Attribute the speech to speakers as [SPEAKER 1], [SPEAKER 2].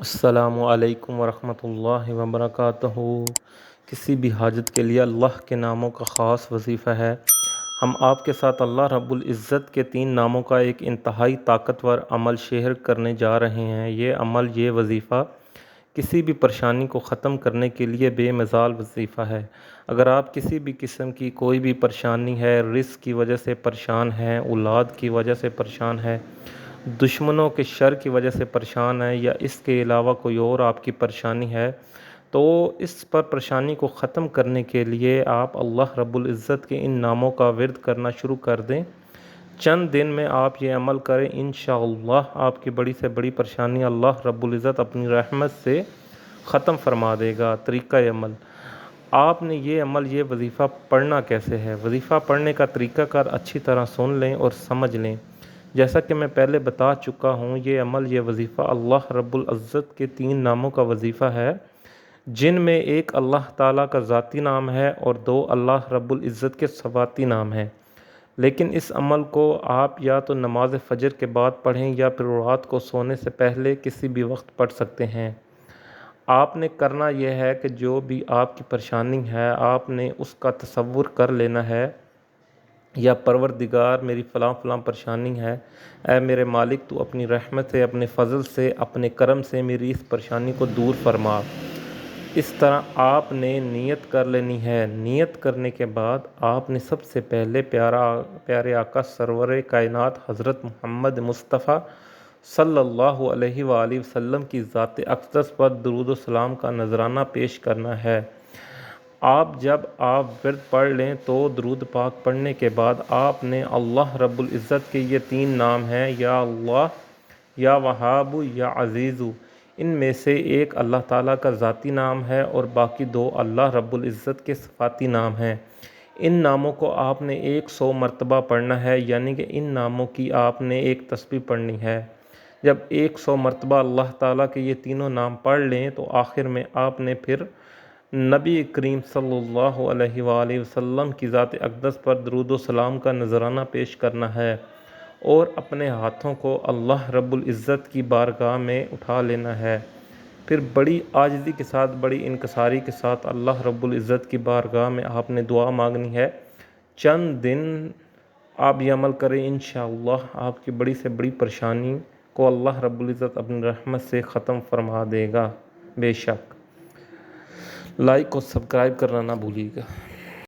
[SPEAKER 1] السلام علیکم ورحمۃ اللہ وبرکاتہ۔ کسی بھی حاجت کے لیے اللہ کے ناموں کا خاص وظیفہ ہے۔ ہم آپ کے ساتھ اللہ رب العزت کے 3 ناموں کا ایک انتہائی طاقتور عمل شیئر کرنے جا رہے ہیں۔ یہ وظیفہ کسی بھی پریشانی کو ختم کرنے کے لیے بے مثال وظیفہ ہے۔ اگر آپ کسی بھی قسم کی کوئی بھی پریشانی ہے، رزق کی وجہ سے پریشان ہیں، اولاد کی وجہ سے پریشان ہے، دشمنوں کے شر کی وجہ سے پریشان ہے، یا اس کے علاوہ کوئی اور آپ کی پریشانی ہے، تو اس پر پریشانی کو ختم کرنے کے لیے آپ اللہ رب العزت کے ان ناموں کا ورد کرنا شروع کر دیں۔ چند دن میں آپ یہ عمل کریں، انشاءاللہ آپ کی بڑی سے بڑی پریشانی اللہ رب العزت اپنی رحمت سے ختم فرما دے گا۔ طریقہ عمل: آپ نے یہ وظیفہ پڑھنا کیسے ہے؟ وظیفہ پڑھنے کا طریقہ کار اچھی طرح سن لیں اور سمجھ لیں۔ جیسا کہ میں پہلے بتا چکا ہوں، یہ وظیفہ اللہ رب العزت کے 3 ناموں کا وظیفہ ہے، جن میں ایک اللہ تعالیٰ کا ذاتی نام ہے اور 2 اللہ رب العزت کے صفاتی نام ہیں۔ لیکن اس عمل کو آپ یا تو نماز فجر کے بعد پڑھیں یا پھر رات کو سونے سے پہلے کسی بھی وقت پڑھ سکتے ہیں۔ آپ نے کرنا یہ ہے کہ جو بھی آپ کی پریشانی ہے، آپ نے اس کا تصور کر لینا ہے، یا پروردگار میری فلاں فلاں پریشانی ہے، اے میرے مالک تو اپنی رحمت سے، اپنے فضل سے، اپنے کرم سے میری اس پریشانی کو دور فرما۔ اس طرح آپ نے نیت کر لینی ہے۔ نیت کرنے کے بعد آپ نے سب سے پہلے پیارے آقا سرور کائنات حضرت محمد مصطفیٰ صلی اللہ علیہ وآلہ وسلم کی ذات اقدس پر درود و سلام کا نذرانہ پیش کرنا ہے۔ جب آپ ورد پڑھ لیں تو درود پاک پڑھنے کے بعد آپ نے اللہ رب العزت کے یہ 3 نام ہیں، یا اللہ، یا وہاب، یا عزیز۔ ان میں سے ایک اللہ تعالیٰ کا ذاتی نام ہے اور باقی 2 اللہ رب العزت کے صفاتی نام ہیں۔ ان ناموں کو آپ نے 100 مرتبہ پڑھنا ہے، یعنی کہ ان ناموں کی آپ نے ایک تسبیح پڑھنی ہے۔ جب 100 مرتبہ اللہ تعالیٰ کے یہ تینوں نام پڑھ لیں تو آخر میں آپ نے پھر نبی کریم صلی اللہ علیہ وآلہ وسلم کی ذات اقدس پر درود و سلام کا نذرانہ پیش کرنا ہے اور اپنے ہاتھوں کو اللہ رب العزت کی بارگاہ میں اٹھا لینا ہے۔ پھر بڑی عاجزی کے ساتھ، بڑی انکساری کے ساتھ اللہ رب العزت کی بارگاہ میں آپ نے دعا مانگنی ہے۔ چند دن آپ یہ عمل کریں، انشاءاللہ آپ کی بڑی سے بڑی پریشانی کو اللہ رب العزت اپنی رحمت سے ختم فرما دے گا۔ بے شک۔ لائک اور سبسکرائب کرنا نہ بھولیے گا۔